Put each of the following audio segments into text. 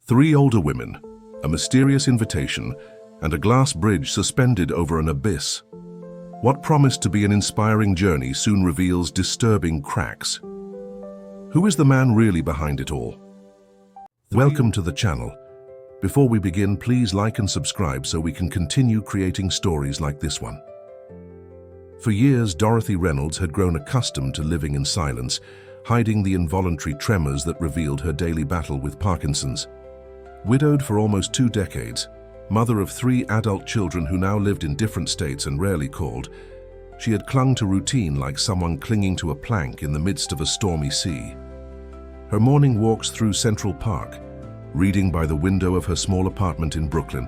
Three older women, a mysterious invitation, and a glass bridge suspended over an abyss. What promised to be an inspiring journey soon reveals disturbing cracks. Who is the man really behind it all? Welcome to the channel. Before we begin, please like and subscribe so we can continue creating stories like this one. For years, Dorothy Reynolds had grown accustomed to living in silence, hiding the involuntary tremors that revealed her daily battle with Parkinson's. Widowed for almost 2 decades, mother of 3 adult children who now lived in different states and rarely called, she had clung to routine like someone clinging to a plank in the midst of a stormy sea. Her morning walks through Central Park, reading by the window of her small apartment in Brooklyn,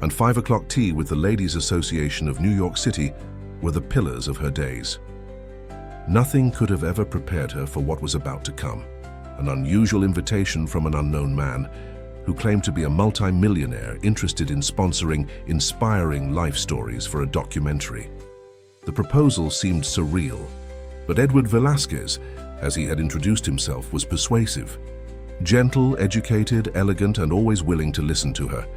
and 5 o'clock tea with the Ladies' Association of New York City were the pillars of her days. Nothing could have ever prepared her for what was about to come, an unusual invitation from an unknown man who claimed to be a multi-millionaire interested in sponsoring inspiring life stories for a documentary. The proposal seemed surreal, but Edward Velasquez, as he had introduced himself, was persuasive. Gentle, educated, elegant, and always willing to listen to her.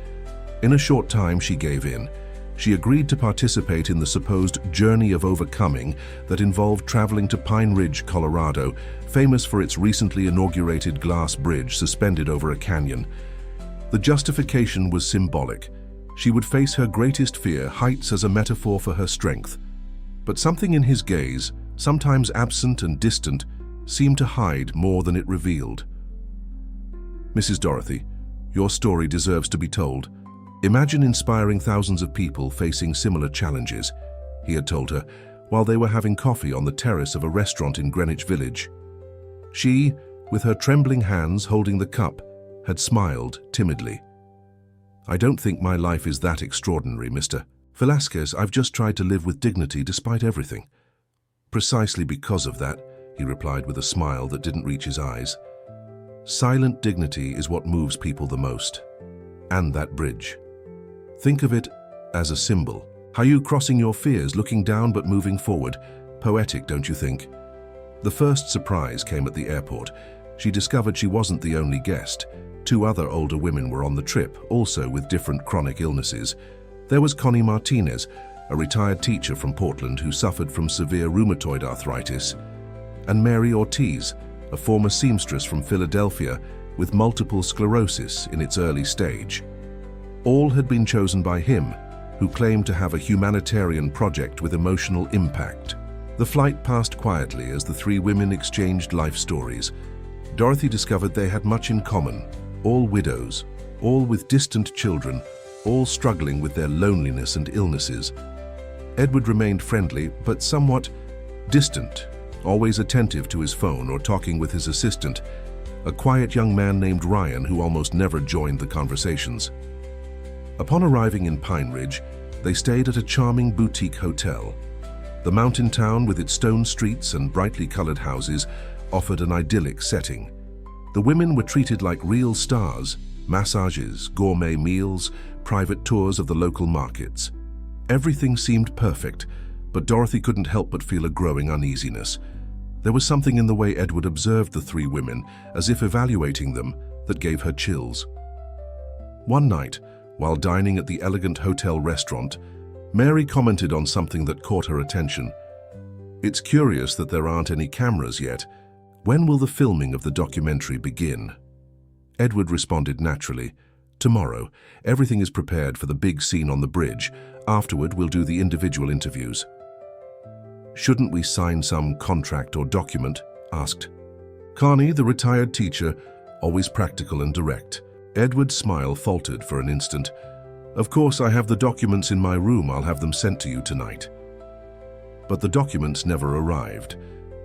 In a short time, she gave in. She agreed to participate in the supposed journey of overcoming that involved traveling to Pine Ridge, Colorado, famous for its recently inaugurated glass bridge suspended over a canyon. The justification was symbolic. She would face her greatest fear, heights, as a metaphor for her strength. But something in his gaze, sometimes absent and distant, seemed to hide more than it revealed. Mrs. Dorothy, your story deserves to be told. Imagine inspiring thousands of people facing similar challenges, he had told her, while they were having coffee on the terrace of a restaurant in Greenwich Village. She, with her trembling hands holding the cup, had smiled timidly. I don't think my life is that extraordinary, Mr. Velasquez. I've just tried to live with dignity despite everything. Precisely because of that, he replied with a smile that didn't reach his eyes. Silent dignity is what moves people the most. And that bridge. Think of it as a symbol. How you crossing your fears, looking down but moving forward. Poetic, don't you think? The first surprise came at the airport. She discovered she wasn't the only guest. 2 other older women were on the trip, also with different chronic illnesses. There was Connie Martinez, a retired teacher from Portland who suffered from severe rheumatoid arthritis, and Mary Ortiz, a former seamstress from Philadelphia with multiple sclerosis in its early stage. All had been chosen by him, who claimed to have a humanitarian project with emotional impact. The flight passed quietly as the 3 women exchanged life stories. Dorothy discovered they had much in common. All widows, all with distant children, all struggling with their loneliness and illnesses. Edward remained friendly, but somewhat distant, always attentive to his phone or talking with his assistant, a quiet young man named Ryan who almost never joined the conversations. Upon arriving in Pine Ridge, they stayed at a charming boutique hotel. The mountain town, with its stone streets and brightly colored houses, offered an idyllic setting. The women were treated like real stars: massages, gourmet meals, private tours of the local markets. Everything seemed perfect, but Dorothy couldn't help but feel a growing uneasiness. There was something in the way Edward observed the 3 women, as if evaluating them, that gave her chills. One night, while dining at the elegant hotel restaurant, Mary commented on something that caught her attention. It's curious that there aren't any cameras yet. When will the filming of the documentary begin? Edward responded naturally. Tomorrow. Everything is prepared for the big scene on the bridge. Afterward, we'll do the individual interviews. Shouldn't we sign some contract or document? Asked Connie, the retired teacher, always practical and direct. Edward's smile faltered for an instant. Of course, I have the documents in my room. I'll have them sent to you tonight. But the documents never arrived.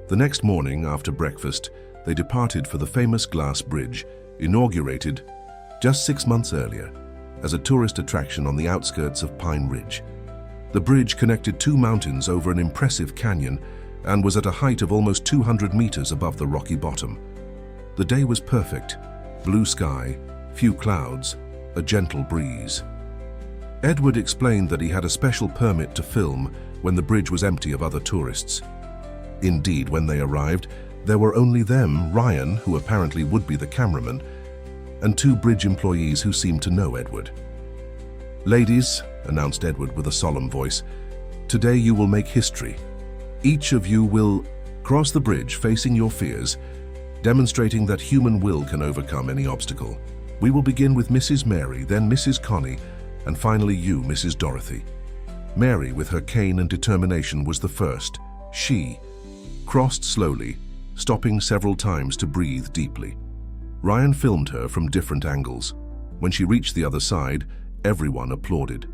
The next morning, after breakfast, they departed for the famous glass bridge, inaugurated just 6 months earlier, as a tourist attraction on the outskirts of Pine Ridge. The bridge connected 2 mountains over an impressive canyon and was at a height of almost 200 meters above the rocky bottom. The day was perfect: blue sky, few clouds, a gentle breeze. Edward explained that he had a special permit to film when the bridge was empty of other tourists. Indeed, when they arrived, there were only them, Ryan, who apparently would be the cameraman, and 2 bridge employees who seemed to know Edward. "Ladies," announced Edward with a solemn voice, "today you will make history. Each of you will cross the bridge facing your fears, demonstrating that human will can overcome any obstacle. We will begin with Mrs. Mary, then Mrs. Connie, and finally you, Mrs. Dorothy." Mary, with her cane and determination, was the first. She crossed slowly, stopping several times to breathe deeply. Ryan filmed her from different angles. When she reached the other side, everyone applauded.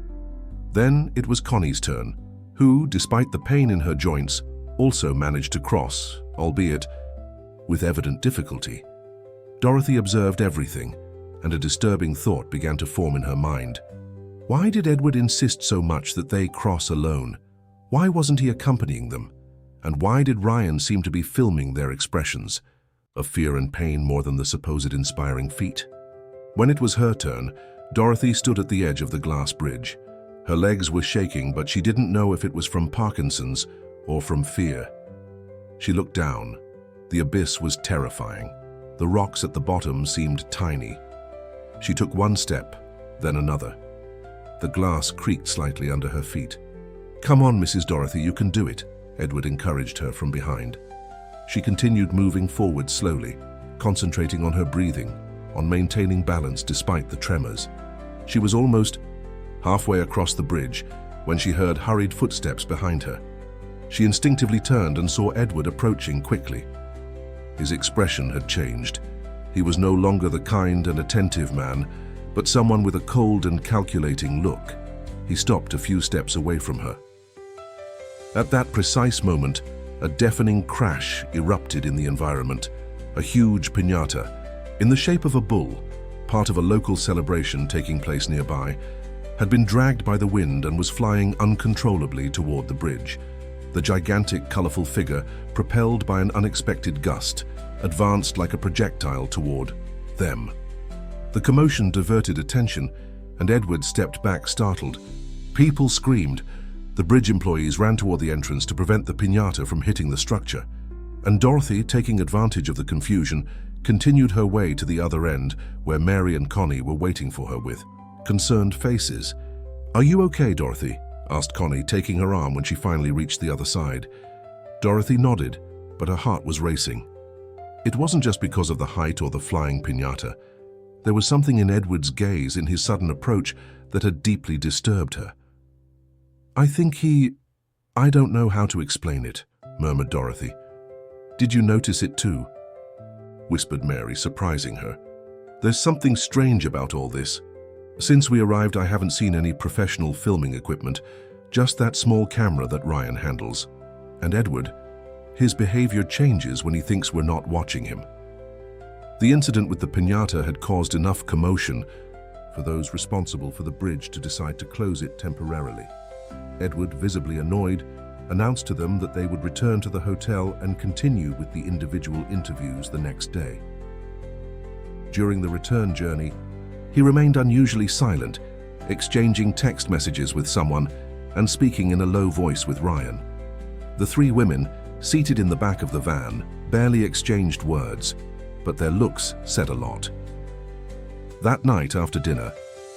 Then it was Connie's turn, who, despite the pain in her joints, also managed to cross, albeit with evident difficulty. Dorothy observed everything, and a disturbing thought began to form in her mind. Why did Edward insist so much that they cross alone? Why wasn't he accompanying them? And why did Ryan seem to be filming their expressions, of fear and pain more than the supposed inspiring feat? When it was her turn, Dorothy stood at the edge of the glass bridge. Her legs were shaking, but she didn't know if it was from Parkinson's or from fear. She looked down. The abyss was terrifying. The rocks at the bottom seemed tiny. She took one step, then another. The glass creaked slightly under her feet. "Come on, Mrs. Dorothy, you can do it," Edward encouraged her from behind. She continued moving forward slowly, concentrating on her breathing, on maintaining balance despite the tremors. She was almost halfway across the bridge when she heard hurried footsteps behind her. She instinctively turned and saw Edward approaching quickly. His expression had changed. He was no longer the kind and attentive man, but someone with a cold and calculating look. He stopped a few steps away from her. At that precise moment, a deafening crash erupted in the environment. A huge piñata, in the shape of a bull, part of a local celebration taking place nearby, had been dragged by the wind and was flying uncontrollably toward the bridge. The gigantic, colorful figure, propelled by an unexpected gust, advanced like a projectile toward them. The commotion diverted attention, and Edward stepped back startled. People screamed. The bridge employees ran toward the entrance to prevent the piñata from hitting the structure. And Dorothy, taking advantage of the confusion, continued her way to the other end, where Mary and Connie were waiting for her with concerned faces. "Are you okay, Dorothy?" asked Connie, taking her arm when she finally reached the other side. Dorothy nodded, but her heart was racing. It wasn't just because of the height or the flying piñata. There was something in Edward's gaze, in his sudden approach, that had deeply disturbed her. I don't know how to explain it," murmured Dorothy. "Did you notice it too?" whispered Mary, surprising her. "There's something strange about all this. Since we arrived, I haven't seen any professional filming equipment, just that small camera that Ryan handles. And Edward, his behavior changes when he thinks we're not watching him." The incident with the piñata had caused enough commotion for those responsible for the bridge to decide to close it temporarily. Edward, visibly annoyed, announced to them that they would return to the hotel and continue with the individual interviews the next day. During the return journey, he remained unusually silent, exchanging text messages with someone and speaking in a low voice with Ryan. The 3 women, seated in the back of the van, barely exchanged words, but their looks said a lot. That night after dinner,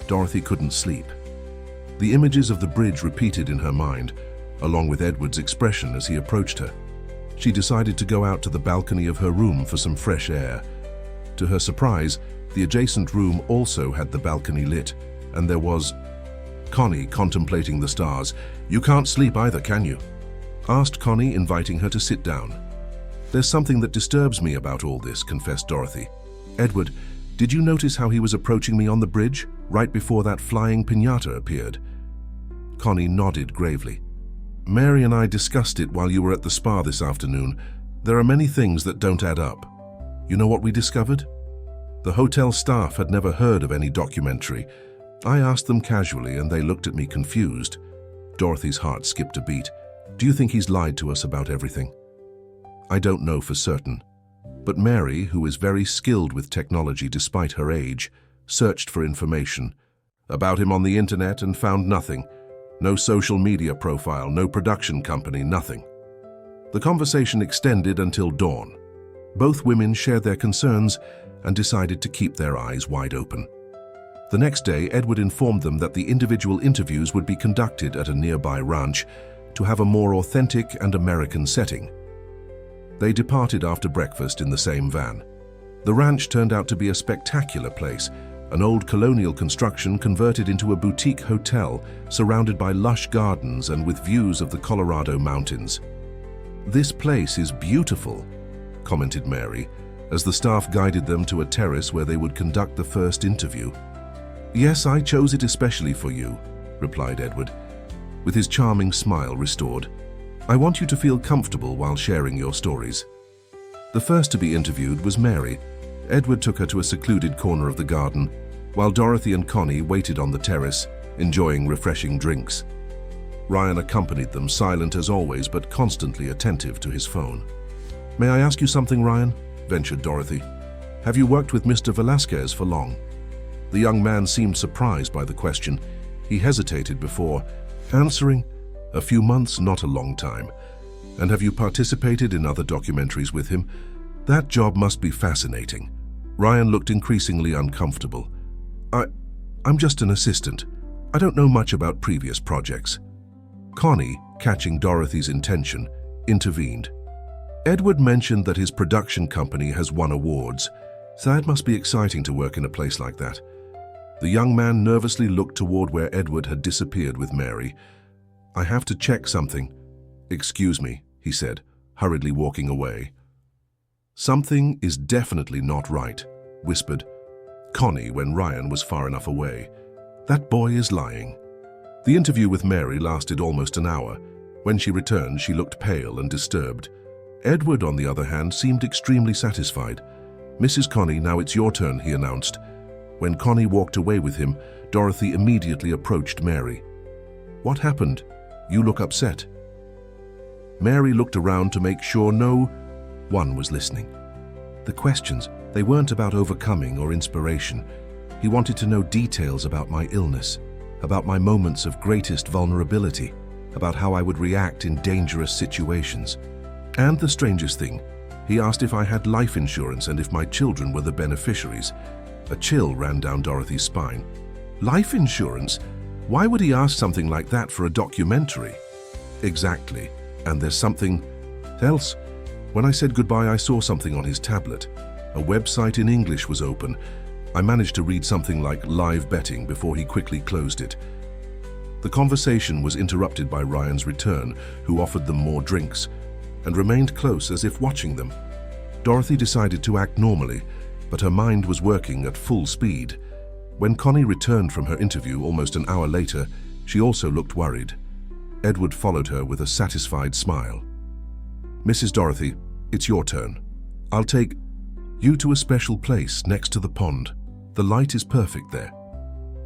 Dorothy couldn't sleep. The images of the bridge repeated in her mind, along with Edward's expression as he approached her. She decided to go out to the balcony of her room for some fresh air. To her surprise, the adjacent room also had the balcony lit, and there was Connie contemplating the stars. "You can't sleep either, can you?" asked Connie, inviting her to sit down. "There's something that disturbs me about all this," confessed Dorothy. "Edward, did you notice how he was approaching me on the bridge, right before that flying piñata appeared?" Connie nodded gravely. "Mary and I discussed it while you were at the spa this afternoon. There are many things that don't add up. You know what we discovered? The hotel staff had never heard of any documentary. I asked them casually and they looked at me confused." Dorothy's heart skipped a beat. "Do you think he's lied to us about everything?" "I don't know for certain. But Mary, who is very skilled with technology despite her age, searched for information about him on the internet and found nothing. No social media profile, no production company, nothing." The conversation extended until dawn. Both women shared their concerns, and decided to keep their eyes wide open. The next day, Edward informed them that the individual interviews would be conducted at a nearby ranch to have a more authentic and American setting. They departed after breakfast in the same van. The ranch turned out to be a spectacular place, an old colonial construction converted into a boutique hotel surrounded by lush gardens and with views of the Colorado mountains. "This place is beautiful," commented Mary, as the staff guided them to a terrace where they would conduct the first interview. "Yes, I chose it especially for you," replied Edward, with his charming smile restored. "I want you to feel comfortable while sharing your stories." The first to be interviewed was Mary. Edward took her to a secluded corner of the garden, while Dorothy and Connie waited on the terrace, enjoying refreshing drinks. Ryan accompanied them, silent as always, but constantly attentive to his phone. "May I ask you something, Ryan?" ventured Dorothy. "Have you worked with Mr. Velasquez for long?" The young man seemed surprised by the question. He hesitated before answering. "A few months, not a long time. And have you participated in other documentaries with him? That job must be fascinating." Ryan looked increasingly uncomfortable. I'm just an assistant. I don't know much about previous projects." Connie, catching Dorothy's intention, intervened. "Edward mentioned that his production company has won awards, so it must be exciting to work in a place like that." The young man nervously looked toward where Edward had disappeared with Mary. "I have to check something." "Excuse me," he said, hurriedly walking away. "Something is definitely not right," whispered Connie when Ryan was far enough away. "That boy is lying." The interview with Mary lasted almost an hour. When she returned, she looked pale and disturbed. Edward, on the other hand, seemed extremely satisfied. "Mrs. Connie, now it's your turn," he announced. When Connie walked away with him, Dorothy immediately approached Mary. "What happened? You look upset." Mary looked around to make sure no one was listening. The questions, they weren't about overcoming or inspiration. He wanted to know details about my illness, about my moments of greatest vulnerability, about how I would react in dangerous situations. And the strangest thing, he asked if I had life insurance and if my children were the beneficiaries. A chill ran down Dorothy's spine. Life insurance? Why would he ask something like that for a documentary? Exactly. And there's something else. When I said goodbye, I saw something on his tablet. A website in English was open. I managed to read something like live betting before he quickly closed it. The conversation was interrupted by Ryan's return, who offered them more drinks and remained close as if watching them. Dorothy decided to act normally, but her mind was working at full speed. When Connie returned from her interview almost an hour later, she also looked worried. Edward followed her with a satisfied smile. "Mrs. Dorothy, it's your turn. I'll take you to a special place next to the pond. The light is perfect there."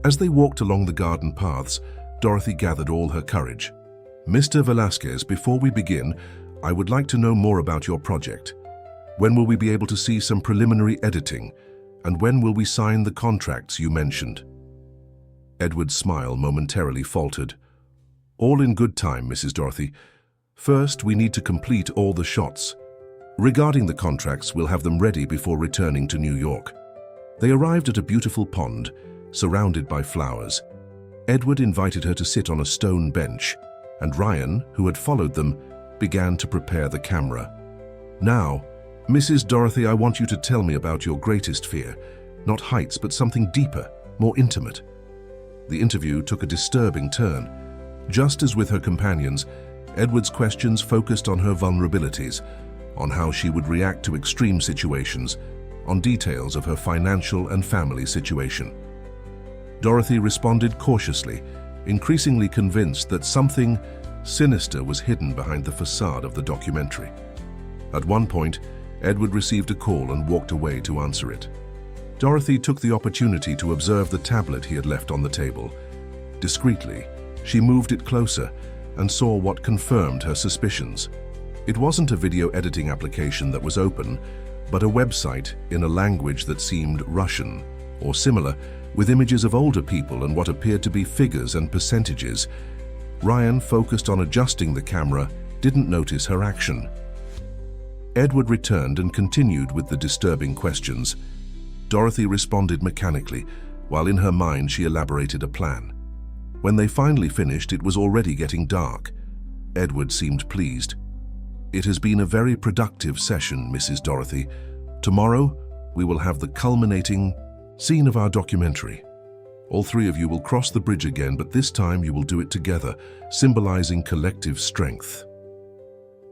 As they walked along the garden paths, Dorothy gathered all her courage. "Mr. Velasquez, before we begin, I would like to know more about your project. When will we be able to see some preliminary editing? And when will we sign the contracts you mentioned?" Edward's smile momentarily faltered. "All in good time, Mrs. Dorothy. First, we need to complete all the shots. Regarding the contracts, we'll have them ready before returning to New York." They arrived at a beautiful pond, surrounded by flowers. Edward invited her to sit on a stone bench, and Ryan, who had followed them, began to prepare the camera. "Now, Mrs. Dorothy, I want you to tell me about your greatest fear. Not heights, but something deeper, more intimate." The interview took a disturbing turn. Just as with her companions, Edward's questions focused on her vulnerabilities, on how she would react to extreme situations, on details of her financial and family situation. Dorothy responded cautiously, increasingly convinced that something sinister was hidden behind the facade of the documentary. At one point, Edward received a call and walked away to answer it. Dorothy took the opportunity to observe the tablet he had left on the table. Discreetly, she moved it closer and saw what confirmed her suspicions. It wasn't a video editing application that was open, but a website in a language that seemed Russian or similar, with images of older people and what appeared to be figures and percentages. Ryan, focused on adjusting the camera, didn't notice her action. Edward returned and continued with the disturbing questions. Dorothy responded mechanically, while in her mind she elaborated a plan. When they finally finished, it was already getting dark. Edward seemed pleased. "It has been a very productive session, Mrs. Dorothy. Tomorrow, we will have the culminating scene of our documentary. All three of you will cross the bridge again, but this time you will do it together, symbolizing collective strength."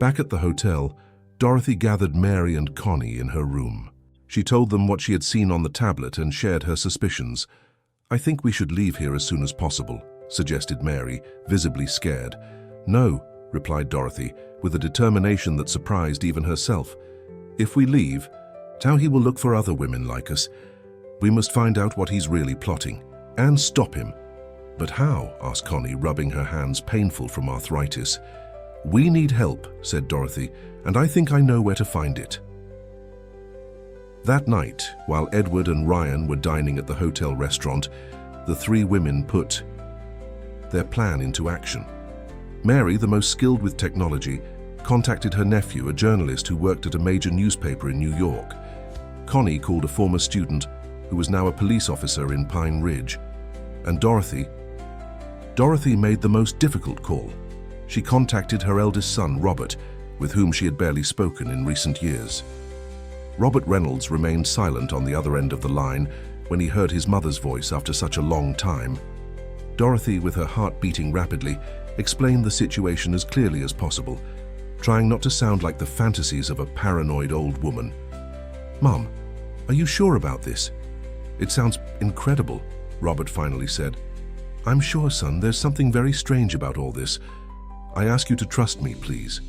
Back at the hotel, Dorothy gathered Mary and Connie in her room. She told them what she had seen on the tablet and shared her suspicions. "I think we should leave here as soon as possible," suggested Mary, visibly scared. "No," replied Dorothy, with a determination that surprised even herself. "If we leave, now he will look for other women like us. We must find out what he's really plotting, and stop him." "But how?" asked Connie, rubbing her hands painful from arthritis. "We need help," said Dorothy, "and I think I know where to find it." That night, while Edward and Ryan were dining at the hotel restaurant, the three women put their plan into action. Mary, the most skilled with technology, contacted her nephew, a journalist who worked at a major newspaper in New York. Connie called a former student who was now a police officer in Pine Ridge. And Dorothy made the most difficult call. She contacted her eldest son, Robert, with whom she had barely spoken in recent years. Robert Reynolds remained silent on the other end of the line when he heard his mother's voice after such a long time. Dorothy, with her heart beating rapidly, explained the situation as clearly as possible, trying not to sound like the fantasies of a paranoid old woman. "Mom, are you sure about this? It sounds incredible," Robert finally said. "I'm sure, son. There's something very strange about all this. I ask you to trust me, please."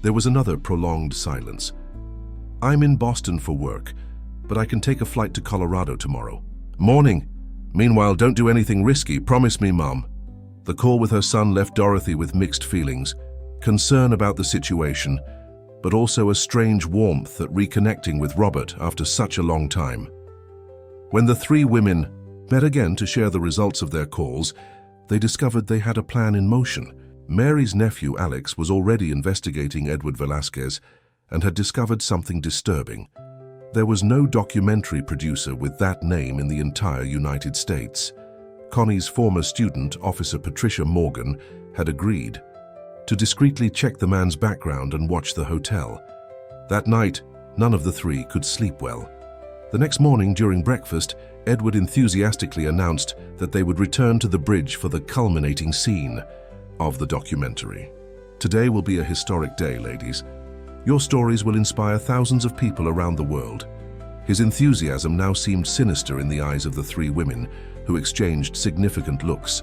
There was another prolonged silence. "I'm in Boston for work, but I can take a flight to Colorado tomorrow." "Morning. Meanwhile, don't do anything risky. Promise me, Mom." The call with her son left Dorothy with mixed feelings, concern about the situation, but also a strange warmth at reconnecting with Robert after such a long time. When the three women met again to share the results of their calls, they discovered they had a plan in motion. Mary's nephew, Alex, was already investigating Edward Velasquez and had discovered something disturbing. There was no documentary producer with that name in the entire United States. Connie's former student, Officer Patricia Morgan, had agreed to discreetly check the man's background and watch the hotel. That night, none of the three could sleep well. The next morning, during breakfast, Edward enthusiastically announced that they would return to the bridge for the culminating scene of the documentary. "Today will be a historic day, ladies. Your stories will inspire thousands of people around the world." His enthusiasm now seemed sinister in the eyes of the three women, who exchanged significant looks.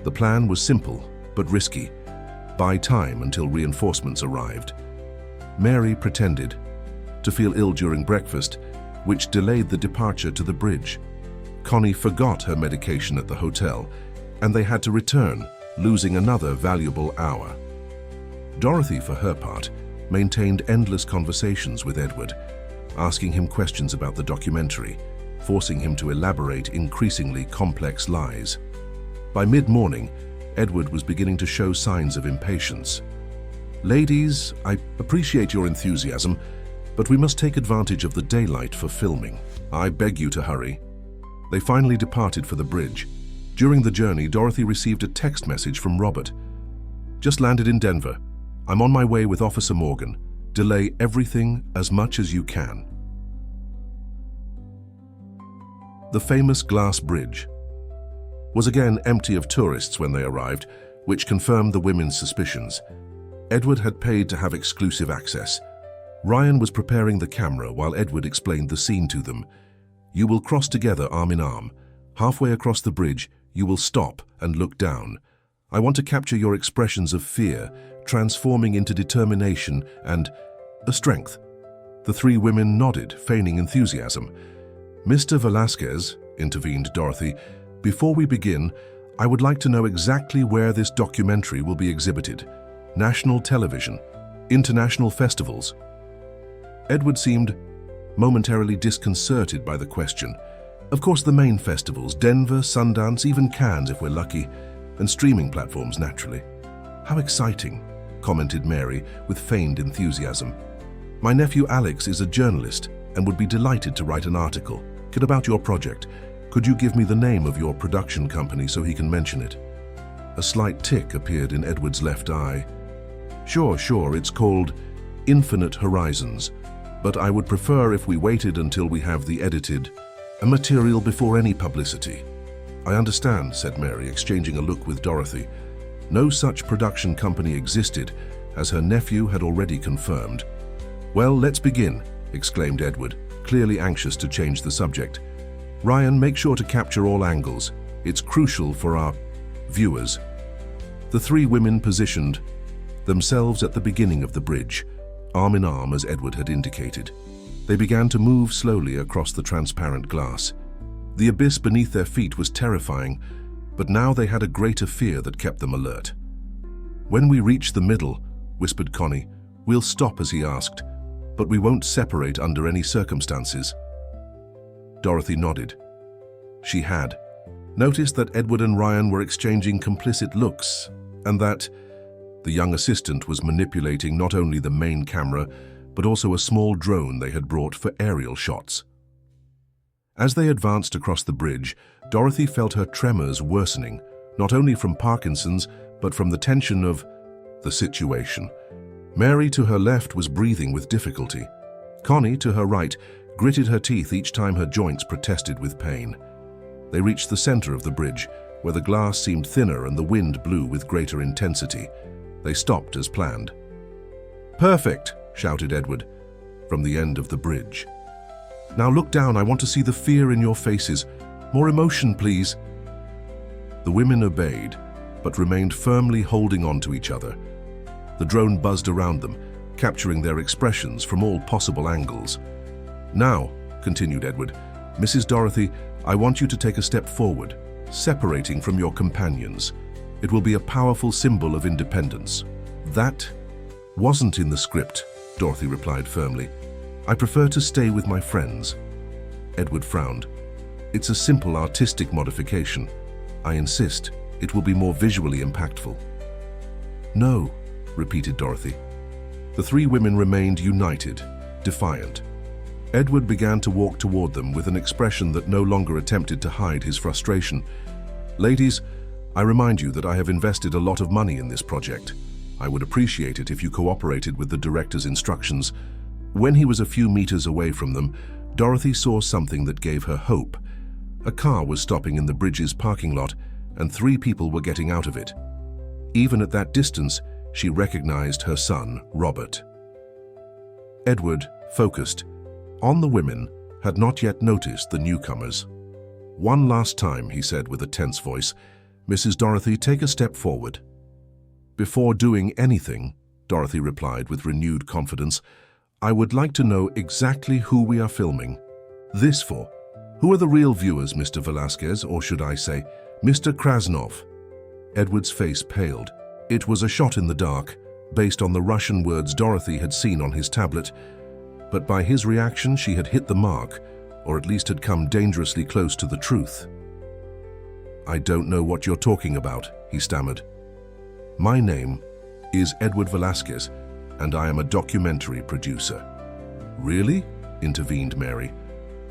The plan was simple, but risky. Buy time until reinforcements arrived. Mary pretended to feel ill during breakfast, which delayed the departure to the bridge. Connie forgot her medication at the hotel, and they had to return, losing another valuable hour. Dorothy, for her part, maintained endless conversations with Edward, asking him questions about the documentary, forcing him to elaborate increasingly complex lies. By mid-morning, Edward was beginning to show signs of impatience. "Ladies, I appreciate your enthusiasm, but we must take advantage of the daylight for filming. I beg you to hurry." They finally departed for the bridge. During the journey, Dorothy received a text message from Robert. "Just landed in Denver. I'm on my way with Officer Morgan. Delay everything as much as you can." The famous glass bridge was again empty of tourists when they arrived, which confirmed the women's suspicions. Edward had paid to have exclusive access. Ryan was preparing the camera while Edward explained the scene to them. "You will cross together arm in arm. Halfway across the bridge, you will stop and look down. I want to capture your expressions of fear, transforming into determination and a strength." The three women nodded, feigning enthusiasm. "Mr. Velasquez," intervened Dorothy, "before we begin, I would like to know exactly where this documentary will be exhibited. National television, international festivals." Edward seemed momentarily disconcerted by the question. "Of course, the main festivals, Denver, Sundance, even Cannes if we're lucky, and streaming platforms, naturally." "How exciting," commented Mary with feigned enthusiasm. "My nephew Alex is a journalist. and would be delighted to write an article. Get about your project. Could you give me the name of your production company so he can mention it? A slight tick appeared in Edward's left eye. Sure, it's called Infinite Horizons, but I would prefer if we waited until we have the edited material before any publicity. I understand, said Mary, exchanging a look with Dorothy. No such production company existed, as her nephew had already confirmed. Well, let's begin, exclaimed Edward, clearly anxious to change the subject. Ryan, make sure to capture all angles. It's crucial for our viewers. The three women positioned themselves at the beginning of the bridge, arm in arm as Edward had indicated. They began to move slowly across the transparent glass. The abyss beneath their feet was terrifying, but now they had a greater fear that kept them alert. When we reach the middle, whispered Connie, we'll stop as he asked, but we won't separate under any circumstances. Dorothy nodded. She had noticed that Edward and Ryan were exchanging complicit looks, and that the young assistant was manipulating not only the main camera, but also a small drone they had brought for aerial shots. As they advanced across the bridge, Dorothy felt her tremors worsening, not only from Parkinson's, but from the tension of the situation. Mary, to her left, was breathing with difficulty. Connie, to her right, gritted her teeth each time her joints protested with pain. They reached the center of the bridge, where the glass seemed thinner and the wind blew with greater intensity. They stopped as planned. Perfect, shouted Edward, from the end of the bridge. Now look down, I want to see the fear in your faces. More emotion, please. The women obeyed, but remained firmly holding on to each other. The drone buzzed around them, capturing their expressions from all possible angles. Now, continued Edward, Mrs. Dorothy, I want you to take a step forward, separating from your companions. It will be a powerful symbol of independence. That wasn't in the script, Dorothy replied firmly. I prefer to stay with my friends. Edward frowned. It's a simple artistic modification. I insist, it will be more visually impactful. No, repeated Dorothy. The three women remained united, defiant. Edward began to walk toward them with an expression that no longer attempted to hide his frustration. Ladies, I remind you that I have invested a lot of money in this project. I would appreciate it if you cooperated with the director's instructions. When he was a few meters away from them, Dorothy saw something that gave her hope. A car was stopping in the bridge's parking lot, and three people were getting out of it. Even at that distance, she recognized her son, Robert. Edward, focused on the women, had not yet noticed the newcomers. One last time, he said with a tense voice, Mrs. Dorothy, take a step forward. Before doing anything, Dorothy replied with renewed confidence, I would like to know exactly who we are filming. This for? Who are the real viewers, Mr. Velasquez, or should I say, Mr. Krasnov? Edward's face paled. It was a shot in the dark, based on the Russian words Dorothy had seen on his tablet, but by his reaction she had hit the mark, or at least had come dangerously close to the truth. I don't know what you're talking about, he stammered. My name is Edward Velasquez, and I am a documentary producer. Really? Intervened Mary.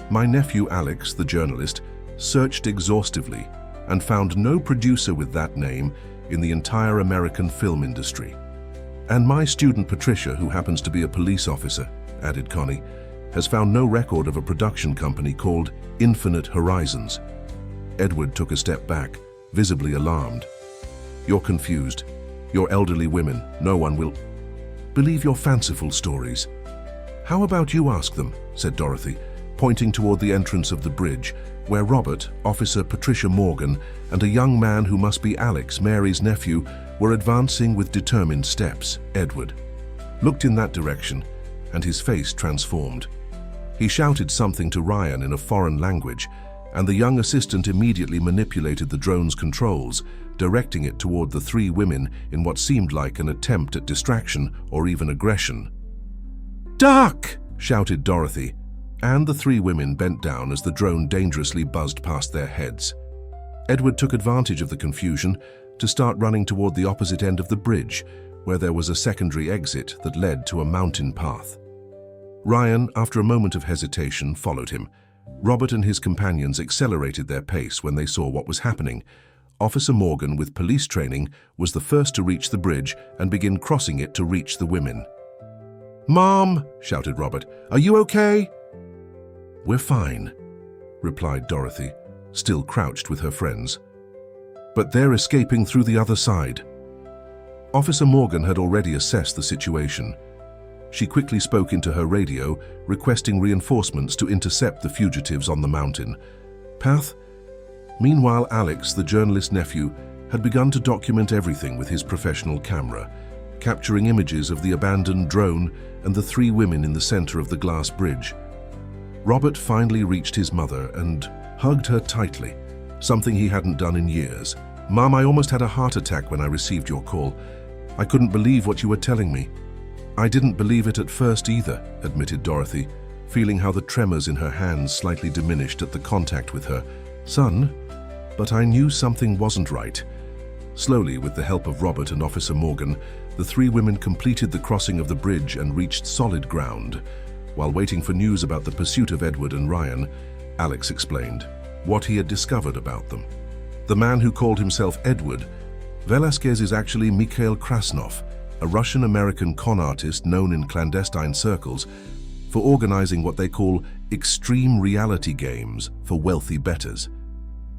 My nephew Alex, the journalist, searched exhaustively and found no producer with that name in the entire American film industry. And my student Patricia, who happens to be a police officer, added Connie, has found no record of a production company called Infinite Horizons. Edward took a step back, visibly alarmed. You're confused. You're elderly women. No one will believe your fanciful stories. How about you ask them, said Dorothy, pointing toward the entrance of the bridge, where Robert, Officer Patricia Morgan, and a young man who must be Alex, Mary's nephew, were advancing with determined steps. Edward looked in that direction, and his face transformed. He shouted something to Ryan in a foreign language, and the young assistant immediately manipulated the drone's controls, directing it toward the three women in what seemed like an attempt at distraction or even aggression. Duck! Shouted Dorothy, and the three women bent down as the drone dangerously buzzed past their heads. Edward took advantage of the confusion to start running toward the opposite end of the bridge, where there was a secondary exit that led to a mountain path. Ryan, after a moment of hesitation, followed him. Robert and his companions accelerated their pace when they saw what was happening. Officer Morgan, with police training, was the first to reach the bridge and begin crossing it to reach the women. "Mom!" shouted Robert. "Are you okay?" "We're fine," replied Dorothy, still crouched with her friends. "But they're escaping through the other side." Officer Morgan had already assessed the situation. She quickly spoke into her radio, requesting reinforcements to intercept the fugitives on the mountain path. Meanwhile, Alex, the journalist's nephew, had begun to document everything with his professional camera, capturing images of the abandoned drone and the 3 women in the center of the glass bridge. Robert finally reached his mother and hugged her tightly, something he hadn't done in years. "Mom, I almost had a heart attack when I received your call. I couldn't believe what you were telling me." "I didn't believe it at first either," admitted Dorothy, feeling how the tremors in her hands slightly diminished at the contact with her son. "But I knew something wasn't right." Slowly, with the help of Robert and Officer Morgan, the 3 women completed the crossing of the bridge and reached solid ground. While waiting for news about the pursuit of Edward and Ryan, Alex explained what he had discovered about them. The man who called himself Edward Velasquez is actually Mikhail Krasnov, a Russian-American con artist known in clandestine circles for organizing what they call extreme reality games for wealthy bettors.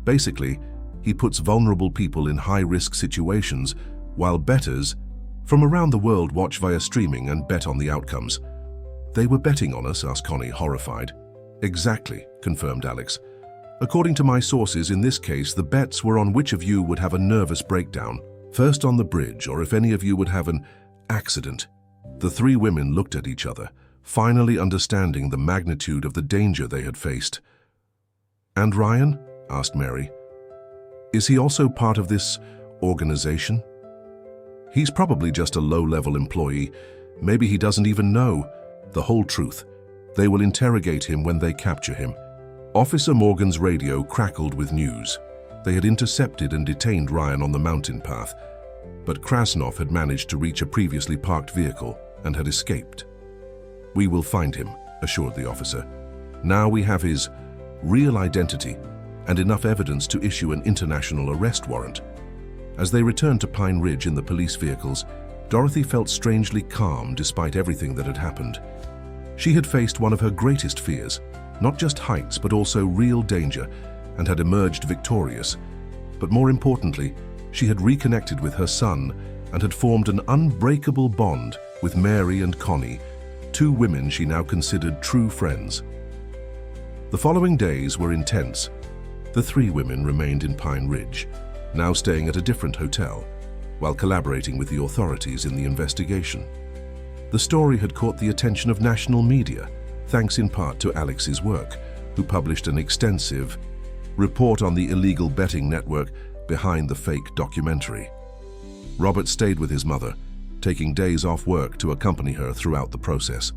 Basically, he puts vulnerable people in high-risk situations while bettors from around the world watch via streaming and bet on the outcomes. "They were betting on us?" asked Connie, horrified. "Exactly," confirmed Alex. "According to my sources, in this case, the bets were on which of you would have a nervous breakdown first on the bridge, or if any of you would have an accident." The 3 women looked at each other, finally understanding the magnitude of the danger they had faced. "And Ryan?" asked Mary. "Is he also part of this organization?" "He's probably just a low-level employee. Maybe he doesn't even know the whole truth. They will interrogate him when they capture him." Officer Morgan's radio crackled with news. They had intercepted and detained Ryan on the mountain path, but Krasnov had managed to reach a previously parked vehicle and had escaped. "We will find him," assured the officer. "Now we have his real identity and enough evidence to issue an international arrest warrant." As they returned to Pine Ridge in the police vehicles, Dorothy felt strangely calm despite everything that had happened. She had faced one of her greatest fears, not just heights but also real danger, and had emerged victorious. But more importantly, she had reconnected with her son and had formed an unbreakable bond with Mary and Connie, 2 women she now considered true friends. The following days were intense. The 3 women remained in Pine Ridge, now staying at a different hotel, while collaborating with the authorities in the investigation. The story had caught the attention of national media, thanks in part to Alex's work, who published an extensive report on the illegal betting network behind the fake documentary. Robert stayed with his mother, taking days off work to accompany her throughout the process.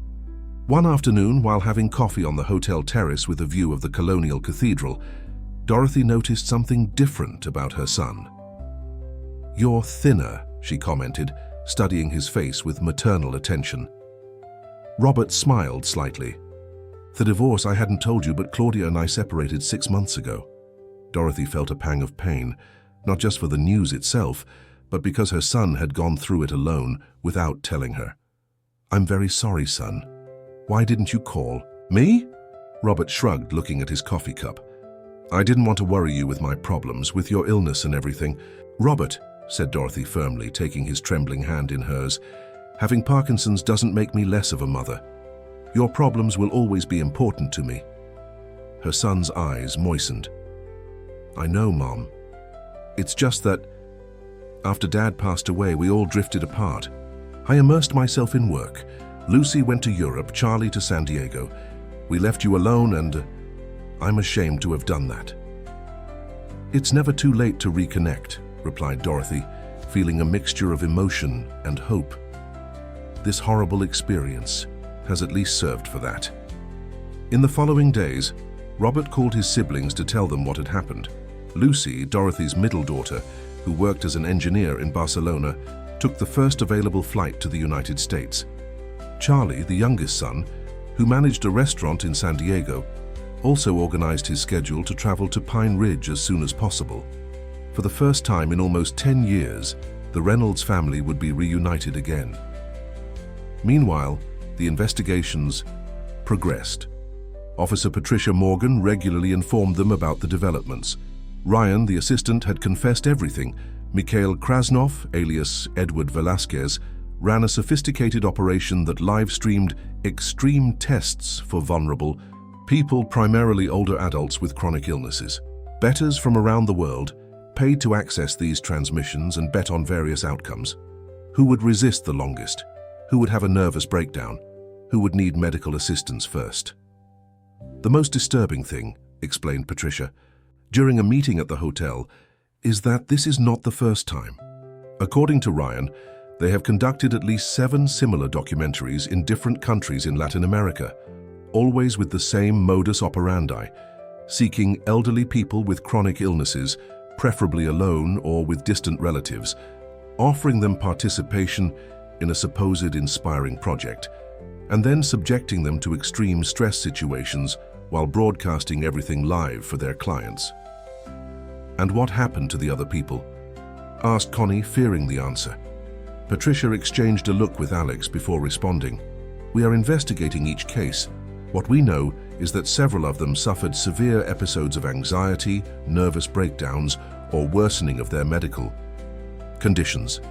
One afternoon, while having coffee on the hotel terrace with a view of the colonial cathedral, Dorothy noticed something different about her son. "You're thinner," she commented, studying his face with maternal attention. Robert smiled slightly. "The divorce I hadn't told you, but Claudia and I separated 6 months ago." Dorothy felt a pang of pain, not just for the news itself, but because her son had gone through it alone without telling her. "I'm very sorry, son. Why didn't you call?" "Me?" Robert shrugged, looking at his coffee cup. "I didn't want to worry you with my problems, with your illness and everything." "Robert," said Dorothy firmly, taking his trembling hand in hers, "having Parkinson's doesn't make me less of a mother. Your problems will always be important to me." Her son's eyes moistened. "I know, Mom. It's just that after Dad passed away, we all drifted apart. I immersed myself in work. Lucy went to Europe, Charlie to San Diego. We left you alone, and I'm ashamed to have done that." "It's never too late to reconnect," replied Dorothy, feeling a mixture of emotion and hope. "This horrible experience has at least served for that." In the following days, Robert called his siblings to tell them what had happened. Lucy, Dorothy's middle daughter, who worked as an engineer in Barcelona, took the first available flight to the United States. Charlie, the youngest son, who managed a restaurant in San Diego, also organized his schedule to travel to Pine Ridge as soon as possible. For the first time in almost 10 years, the Reynolds family would be reunited again. Meanwhile, the investigations progressed. Officer Patricia Morgan regularly informed them about the developments. Ryan, the assistant, had confessed everything. Mikhail Krasnov, alias Edward Velasquez, ran a sophisticated operation that live-streamed extreme tests for vulnerable people, primarily older adults with chronic illnesses. Bettors from around the world paid to access these transmissions and bet on various outcomes. Who would resist the longest? Who would have a nervous breakdown? Who would need medical assistance first? The most disturbing thing, explained Patricia, during a meeting at the hotel, is that this is not the first time. According to Ryan, they have conducted at least 7 similar documentaries in different countries in Latin America, always with the same modus operandi, seeking elderly people with chronic illnesses, preferably alone or with distant relatives, offering them participation in a supposed inspiring project, and then subjecting them to extreme stress situations while broadcasting everything live for their clients. And what happened to the other people? Asked Connie, fearing the answer. Patricia exchanged a look with Alex before responding. We are investigating each case. What we know is that several of them suffered severe episodes of anxiety, nervous breakdowns, or worsening of their medical conditions.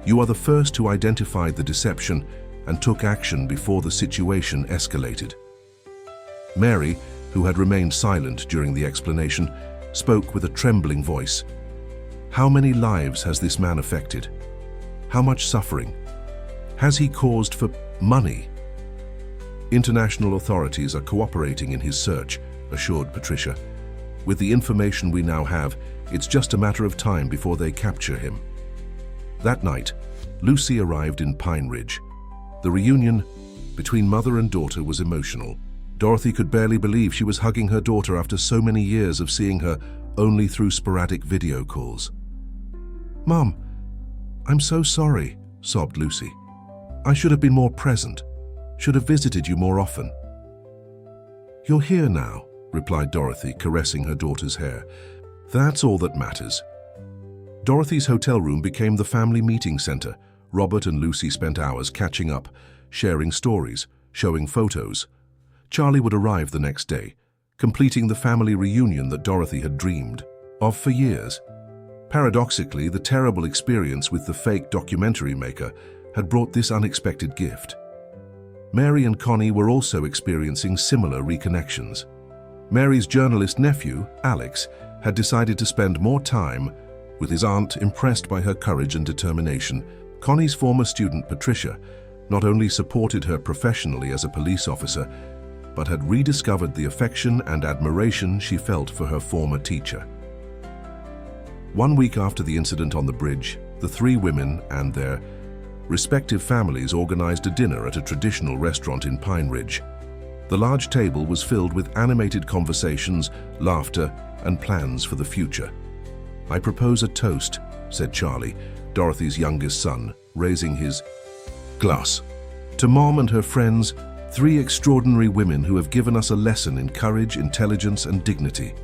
You are the first who identified the deception and took action before the situation escalated. Mary, who had remained silent during the explanation, spoke with a trembling voice. How many lives has this man affected? How much suffering? Has he caused for money? International authorities are cooperating in his search, assured Patricia. With the information we now have, it's just a matter of time before they capture him. That night, Lucy arrived in Pine Ridge. The reunion between mother and daughter was emotional. Dorothy could barely believe she was hugging her daughter after so many years of seeing her only through sporadic video calls. "Mom, I'm so sorry," sobbed Lucy. "I should have been more present, should have visited you more often." "You're here now," replied Dorothy, caressing her daughter's hair. "That's all that matters." Dorothy's hotel room became the family meeting center. Robert and Lucy spent hours catching up, sharing stories, showing photos. Charlie would arrive the next day, completing the family reunion that Dorothy had dreamed of for years. Paradoxically, the terrible experience with the fake documentary maker had brought this unexpected gift. Mary and Connie were also experiencing similar reconnections. Mary's journalist nephew, Alex, had decided to spend more time with his aunt, impressed by her courage and determination. Connie's former student, Patricia, not only supported her professionally as a police officer, but had rediscovered the affection and admiration she felt for her former teacher. 1 week after the incident on the bridge, the 3 women and their respective families organized a dinner at a traditional restaurant in Pine Ridge. The large table was filled with animated conversations, laughter, and plans for the future. "I propose a toast," said Charlie, Dorothy's youngest son, raising his glass. "To Mom and her friends, 3 extraordinary women who have given us a lesson in courage, intelligence, and dignity."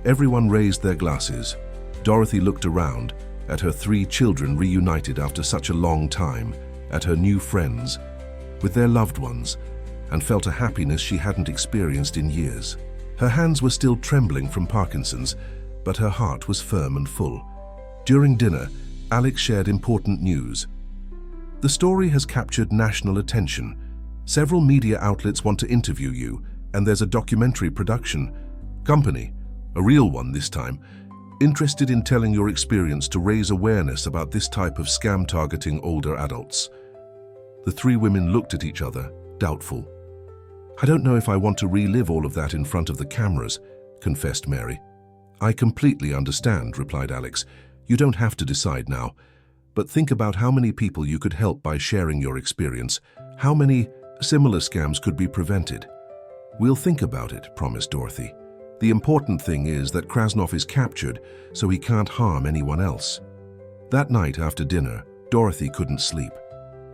Everyone raised their glasses. Dorothy looked around at her 3 children reunited after such a long time, at her new friends, with their loved ones, and felt a happiness she hadn't experienced in years. Her hands were still trembling from Parkinson's, but her heart was firm and full. During dinner, Alex shared important news. "The story has captured national attention. Several media outlets want to interview you, and there's a documentary production company, a real one this time, interested in telling your experience to raise awareness about this type of scam targeting older adults." The 3 women looked at each other, doubtful. "I don't know if I want to relive all of that in front of the cameras," confessed Mary. "I completely understand," replied Alex. "You don't have to decide now. But think about how many people you could help by sharing your experience. How many similar scams could be prevented?" "We'll think about it," promised Dorothy. "The important thing is that Krasnov is captured, so he can't harm anyone else." That night after dinner, Dorothy couldn't sleep.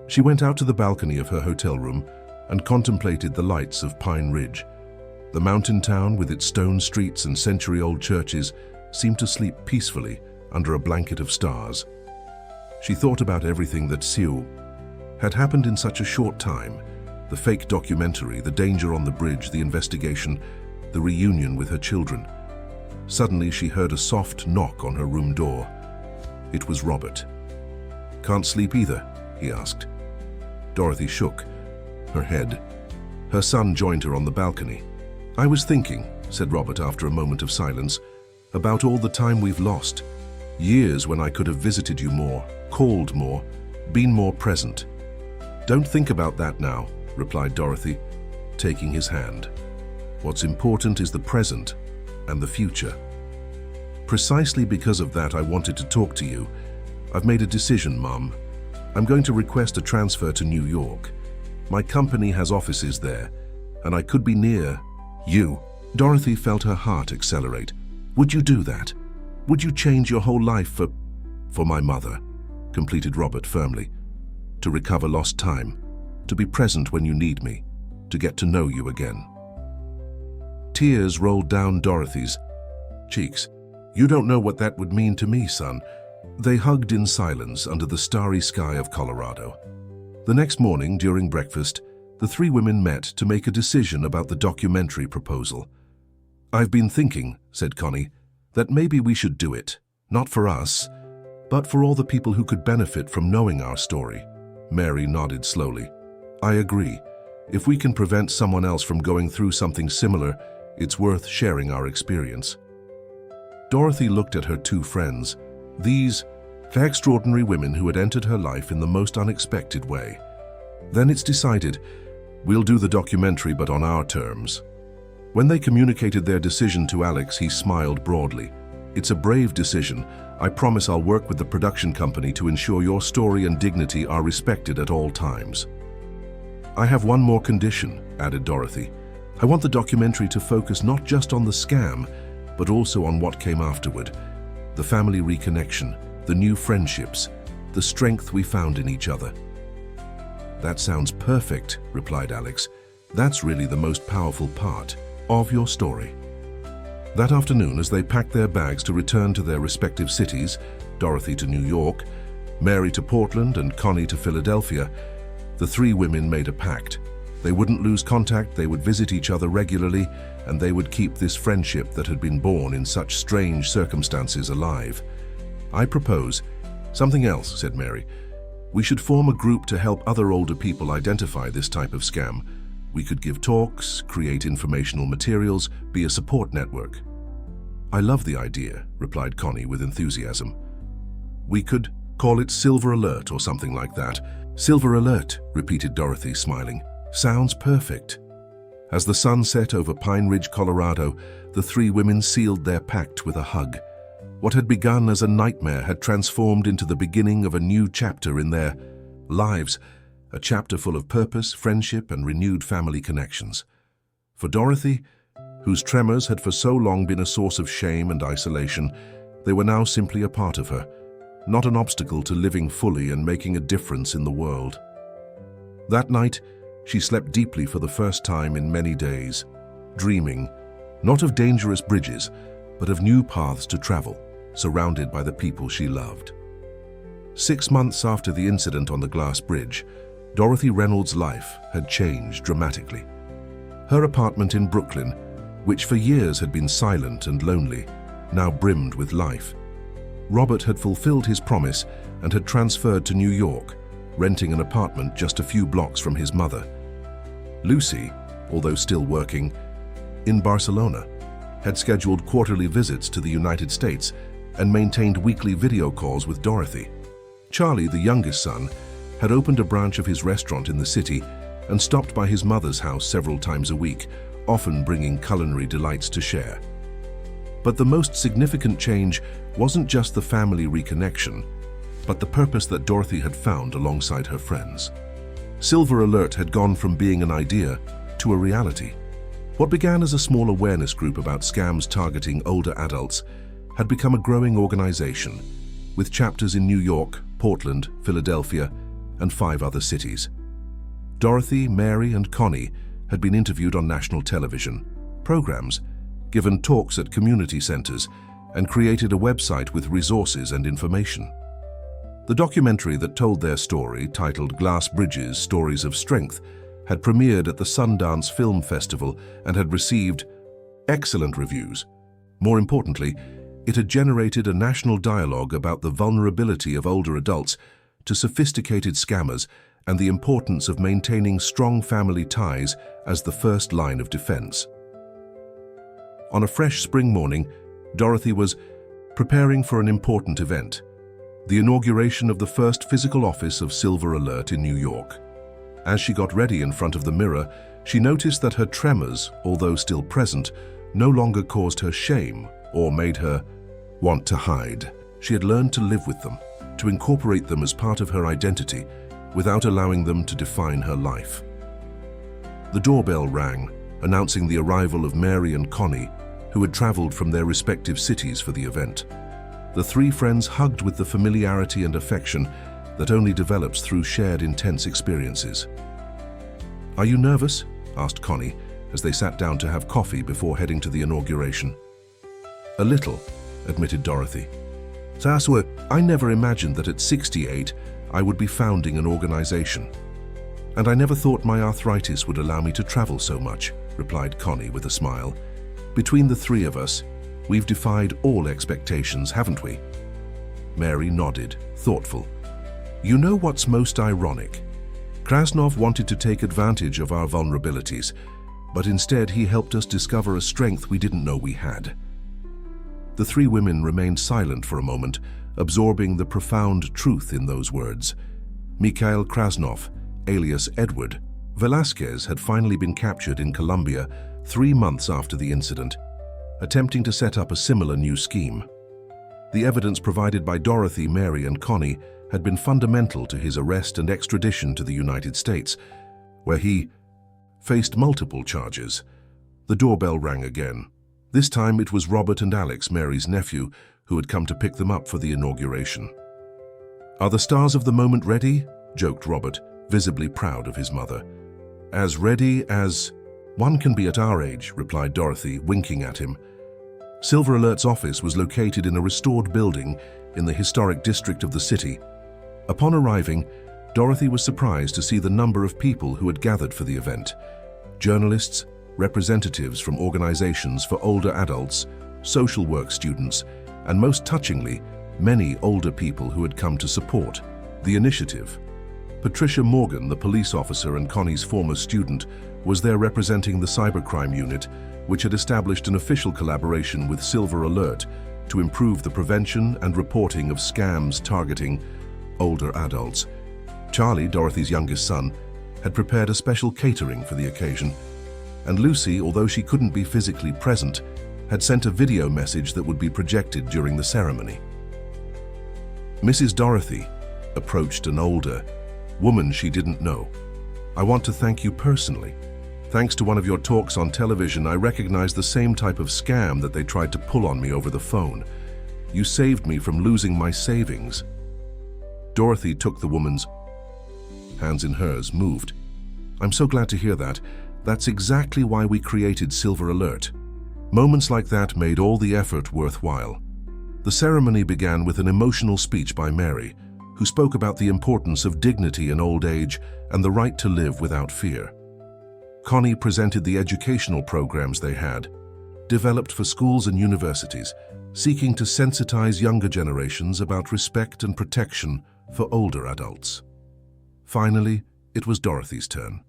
She went out to the balcony of her hotel room, and contemplated the lights of Pine Ridge. The mountain town, with its stone streets and century-old churches, seemed to sleep peacefully under a blanket of stars. She thought about everything that had happened in such a short time: the fake documentary, the danger on the bridge, the investigation, the reunion with her children. Suddenly she heard a soft knock on her room door. It was Robert. "Can't sleep either?" he asked. Dorothy shook her head. Her son joined her on the balcony. "I was thinking," said Robert after a moment of silence, "about all the time we've lost. Years when I could have visited you more, called more, been more present." "Don't think about that now," replied Dorothy, taking his hand. "What's important is the present and the future." "Precisely because of that I wanted to talk to you. I've made a decision, Mum. I'm going to request a transfer to New York. My company has offices there, and I could be near you." Dorothy felt her heart accelerate. "Would you do that? Would you change your whole life for my mother?" completed Robert firmly. "To recover lost time, to be present when you need me, to get to know you again." Tears rolled down Dorothy's cheeks. "You don't know what that would mean to me, son." They hugged in silence under the starry sky of Colorado. The next morning, during breakfast, the three women met to make a decision about the documentary proposal. "I've been thinking," said Connie, "that maybe we should do it, not for us, but for all the people who could benefit from knowing our story." Mary nodded slowly. "I agree. If we can prevent someone else from going through something similar, it's worth sharing our experience." Dorothy looked at her two friends, these extraordinary women who had entered her life in the most unexpected way. "Then it's decided. We'll do the documentary, but on our terms." When they communicated their decision to Alex, he smiled broadly. "It's a brave decision. I promise I'll work with the production company to ensure your story and dignity are respected at all times." "I have one more condition," added Dorothy. "I want the documentary to focus not just on the scam, but also on what came afterward. The family reconnection, the new friendships, the strength we found in each other." "That sounds perfect," replied Alex. "That's really the most powerful part of your story." That afternoon, as they packed their bags to return to their respective cities, Dorothy to New York, Mary to Portland, and Connie to Philadelphia, the three women made a pact. They wouldn't lose contact, they would visit each other regularly, and they would keep this friendship that had been born in such strange circumstances alive. "I propose something else," said Mary. "We should form a group to help other older people identify this type of scam. We could give talks, create informational materials, be a support network." "I love the idea," replied Connie with enthusiasm. "We could call it Silver Alert or something like that." "Silver Alert," repeated Dorothy, smiling. "Sounds perfect." As the sun set over Pine Ridge, Colorado, the three women sealed their pact with a hug. What had begun as a nightmare had transformed into the beginning of a new chapter in their lives, a chapter full of purpose, friendship, and renewed family connections. For Dorothy, whose tremors had for so long been a source of shame and isolation, they were now simply a part of her, not an obstacle to living fully and making a difference in the world. That night, she slept deeply for the first time in many days, dreaming, not of dangerous bridges, but of new paths to travel, surrounded by the people she loved. 6 months after the incident on the glass bridge, Dorothy Reynolds' life had changed dramatically. Her apartment in Brooklyn, which for years had been silent and lonely, now brimmed with life. Robert had fulfilled his promise and had transferred to New York, renting an apartment just a few blocks from his mother. Lucy, although still working in Barcelona, had scheduled quarterly visits to the United States and maintained weekly video calls with Dorothy. Charlie, the youngest son, had opened a branch of his restaurant in the city and stopped by his mother's house several times a week, often bringing culinary delights to share. But the most significant change wasn't just the family reconnection, but the purpose that Dorothy had found alongside her friends. Silver Alert had gone from being an idea to a reality. What began as a small awareness group about scams targeting older adults had become a growing organization, with chapters in New York, Portland, Philadelphia, and 5 other cities. Dorothy, Mary, and Connie had been interviewed on national television, programs, given talks at community centers, and created a website with resources and information. The documentary that told their story, titled Glass Bridges: Stories of Strength, had premiered at the Sundance Film Festival and had received excellent reviews. More importantly, it had generated a national dialogue about the vulnerability of older adults to sophisticated scammers and the importance of maintaining strong family ties as the first line of defense. On a fresh spring morning, Dorothy was preparing for an important event, the inauguration of the first physical office of Silver Alert in New York. As she got ready in front of the mirror, she noticed that her tremors, although still present, no longer caused her shame or made her want to hide. She had learned to live with them, to incorporate them as part of her identity without allowing them to define her life. The doorbell rang, announcing the arrival of Mary and Connie, who had traveled from their respective cities for the event. The three friends hugged with the familiarity and affection that only develops through shared intense experiences. "Are you nervous?" asked Connie as they sat down to have coffee before heading to the inauguration. "A little," admitted Dorothy. "Saswa, I never imagined that at 68 I would be founding an organization. And I never thought my arthritis would allow me to travel so much," replied Connie with a smile. "Between the three of us, we've defied all expectations, haven't we?" Mary nodded, thoughtful. "You know what's most ironic? Krasnov wanted to take advantage of our vulnerabilities, but instead he helped us discover a strength we didn't know we had." The three women remained silent for a moment, absorbing the profound truth in those words. Mikhail Krasnov, alias Edward Velasquez, had finally been captured in Colombia 3 months after the incident, attempting to set up a similar new scheme. The evidence provided by Dorothy, Mary, and Connie had been fundamental to his arrest and extradition to the United States, where he faced multiple charges. The doorbell rang again. This time it was Robert and Alex, Mary's nephew, who had come to pick them up for the inauguration. "Are the stars of the moment ready?" joked Robert, visibly proud of his mother. "As ready as one can be at our age," replied Dorothy, winking at him. Silver Alert's office was located in a restored building in the historic district of the city. Upon arriving, Dorothy was surprised to see the number of people who had gathered for the event. Journalists, representatives from organizations for older adults, social work students, and most touchingly, many older people who had come to support the initiative. Patricia Morgan, the police officer and Connie's former student, was there representing the cybercrime unit, which had established an official collaboration with Silver Alert to improve the prevention and reporting of scams targeting older adults. Charlie, Dorothy's youngest son, had prepared a special catering for the occasion, and Lucy, although she couldn't be physically present, had sent a video message that would be projected during the ceremony. Mrs. Dorothy approached an older woman she didn't know. "I want to thank you personally. Thanks to one of your talks on television, I recognized the same type of scam that they tried to pull on me over the phone. You saved me from losing my savings." Dorothy took the woman's hands in hers, moved. "I'm so glad to hear that. That's exactly why we created Silver Alert. Moments like that made all the effort worthwhile." The ceremony began with an emotional speech by Mary, who spoke about the importance of dignity in old age and the right to live without fear. Connie presented the educational programs they had, developed for schools and universities, seeking to sensitize younger generations about respect and protection for older adults. Finally, it was Dorothy's turn.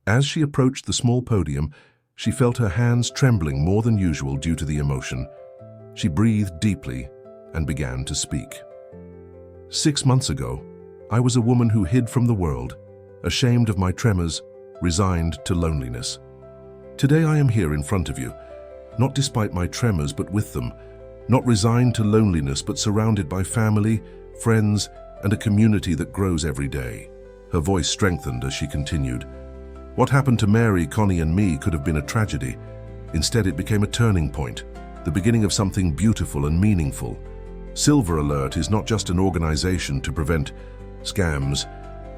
As she approached the small podium, she felt her hands trembling more than usual due to the emotion. She breathed deeply and began to speak. "6 months ago, I was a woman who hid from the world, ashamed of my tremors, resigned to loneliness. Today I am here in front of you, not despite my tremors but with them, not resigned to loneliness but surrounded by family, friends, and a community that grows every day." Her voice strengthened as she continued. "What happened to Mary, Connie, and me could have been a tragedy. Instead, it became a turning point, the beginning of something beautiful and meaningful. Silver Alert is not just an organization to prevent scams.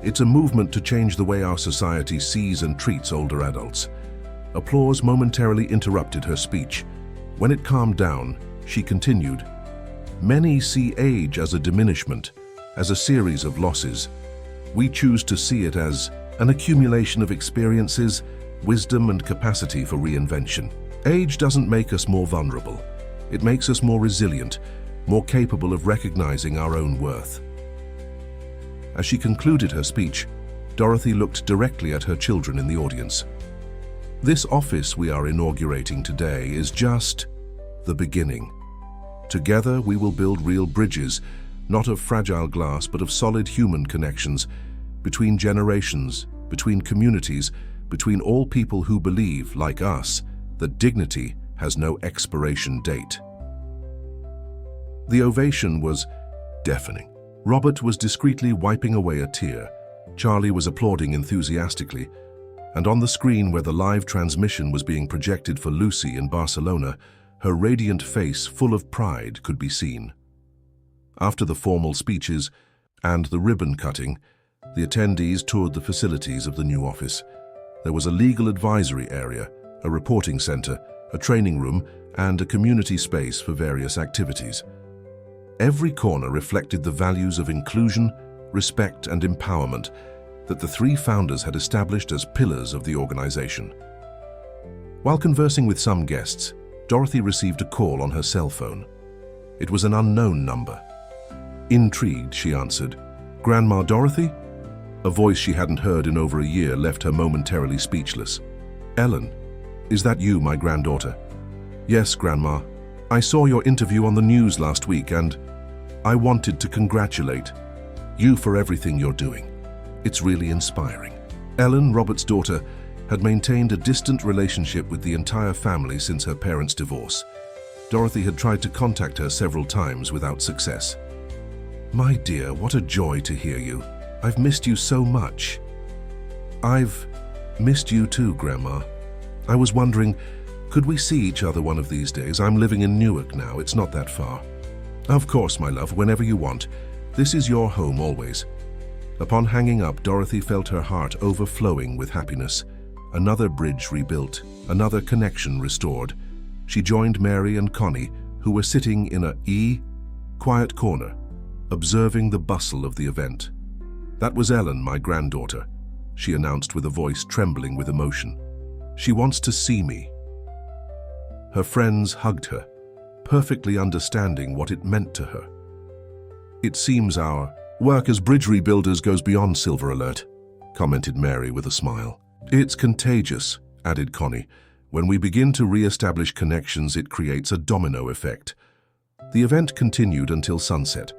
It's a movement to change the way our society sees and treats older adults. Applause momentarily interrupted her speech. When it calmed down, she continued, "Many see age as a diminishment, as a series of losses. We choose to see it as an accumulation of experiences, wisdom, and capacity for reinvention. Age doesn't make us more vulnerable. It makes us more resilient, more capable of recognizing our own worth." As she concluded her speech, Dorothy looked directly at her children in the audience. "This office we are inaugurating today is just the beginning. Together we will build real bridges, not of fragile glass, but of solid human connections, between generations, between communities, between all people who believe, like us, that dignity has no expiration date." The ovation was deafening. Robert was discreetly wiping away a tear. Charlie was applauding enthusiastically. And on the screen where the live transmission was being projected for Lucy in Barcelona, her radiant face full of pride could be seen. After the formal speeches and the ribbon cutting, the attendees toured the facilities of the new office. There was a legal advisory area, a reporting center, a training room, and a community space for various activities. Every corner reflected the values of inclusion, respect, and empowerment that the three founders had established as pillars of the organization. While conversing with some guests, Dorothy received a call on her cell phone. It was an unknown number. Intrigued, she answered, "Grandma Dorothy?" A voice she hadn't heard in over a year left her momentarily speechless. "Ellen, is that you, my granddaughter?" "Yes, Grandma. I saw your interview on the news last week and I wanted to congratulate you for everything you're doing. It's really inspiring." Ellen, Robert's daughter, had maintained a distant relationship with the entire family since her parents' divorce. Dorothy had tried to contact her several times without success. "My dear, what a joy to hear you. I've missed you so much." "I've missed you too, Grandma. I was wondering, could we see each other one of these days? I'm living in Newark now. It's not that far." "Of course, my love, whenever you want. This is your home always." Upon hanging up, Dorothy felt her heart overflowing with happiness. Another bridge rebuilt, another connection restored. She joined Mary and Connie, who were sitting in a quiet corner, observing the bustle of the event. "That was Ellen, my granddaughter," she announced with a voice trembling with emotion. "She wants to see me." Her friends hugged her, perfectly understanding what it meant to her. "It seems our work as bridge rebuilders goes beyond Silver Alert," commented Mary with a smile. "It's contagious," added Connie. "When we begin to re-establish connections, it creates a domino effect." The event continued until sunset.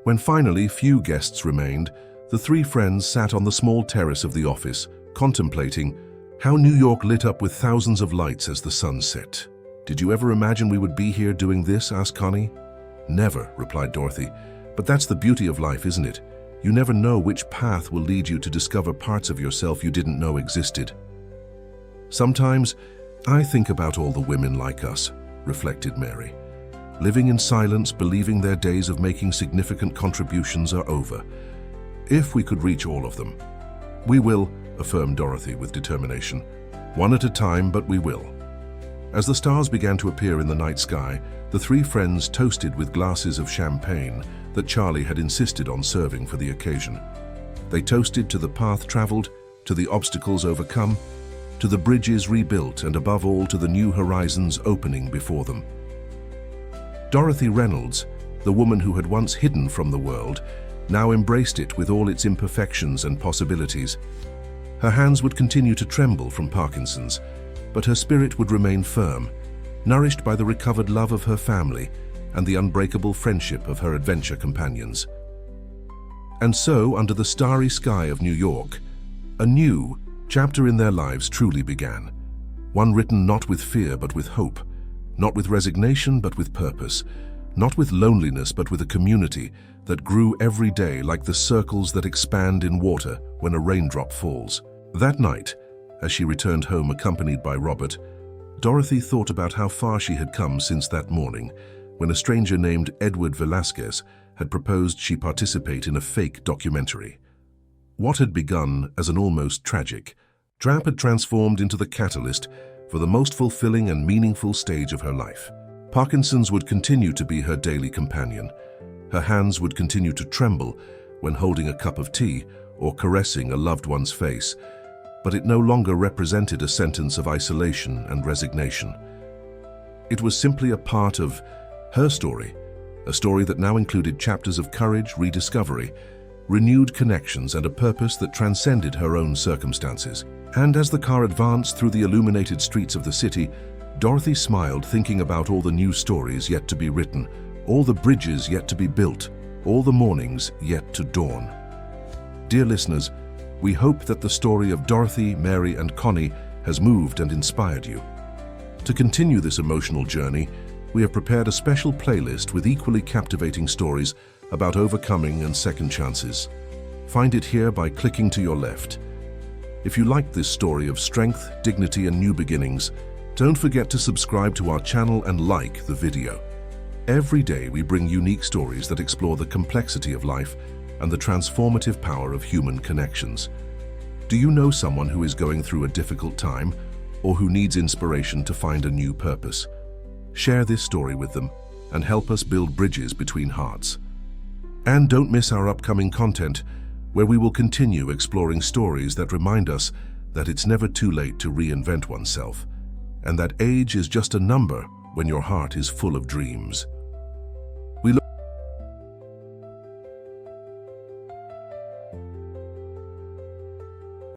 When finally few guests remained, the three friends sat on the small terrace of the office, contemplating how New York lit up with thousands of lights as the sun set. "Did you ever imagine we would be here doing this?" asked Connie. "Never," replied Dorothy. "But that's the beauty of life, isn't it? You never know which path will lead you to discover parts of yourself you didn't know existed." "Sometimes I think about all the women like us," reflected Mary, "living in silence, believing their days of making significant contributions are over. If we could reach all of them." "We will," affirmed Dorothy with determination. "One at a time, but we will." As the stars began to appear in the night sky, the three friends toasted with glasses of champagne that Charlie had insisted on serving for the occasion. They toasted to the path traveled, to the obstacles overcome, to the bridges rebuilt, and above all to the new horizons opening before them. Dorothy Reynolds, the woman who had once hidden from the world, now embraced it with all its imperfections and possibilities. Her hands would continue to tremble from Parkinson'S, but her spirit would remain firm, nourished by the recovered love of her family and the unbreakable friendship of her adventure companions. And so, under the starry sky of New York, a new chapter in their lives truly began, one written not with fear but with hope, not with resignation but with purpose, not with loneliness but with a community that grew every day like the circles that expand in water when a raindrop falls. That night, as she returned home accompanied by Robert, Dorothy thought about how far she had come since that morning, when a stranger named Edward Velasquez had proposed she participate in a fake documentary. What had begun as an almost tragic drap had transformed into the catalyst for the most fulfilling and meaningful stage of her life. Parkinson's would continue to be her daily companion. Her hands would continue to tremble when holding a cup of tea or caressing a loved one's face, but it no longer represented a sentence of isolation and resignation. It was simply a part of her story, a story that now included chapters of courage, rediscovery, renewed connections, and a purpose that transcended her own circumstances. And as the car advanced through the illuminated streets of the city, Dorothy smiled, thinking about all the new stories yet to be written, all the bridges yet to be built, all the mornings yet to dawn. Dear listeners, we hope that the story of Dorothy, Mary, and Connie has moved and inspired you. To continue this emotional journey, we have prepared a special playlist with equally captivating stories about overcoming and second chances. Find it here by clicking to your left. If you liked this story of strength, dignity, and new beginnings, don't forget to subscribe to our channel and like the video. Every day we bring unique stories that explore the complexity of life and the transformative power of human connections. Do you know someone who is going through a difficult time or who needs inspiration to find a new purpose? Share this story with them and help us build bridges between hearts. And don't miss our upcoming content, where we will continue exploring stories that remind us that it's never too late to reinvent oneself, and that age is just a number when your heart is full of dreams.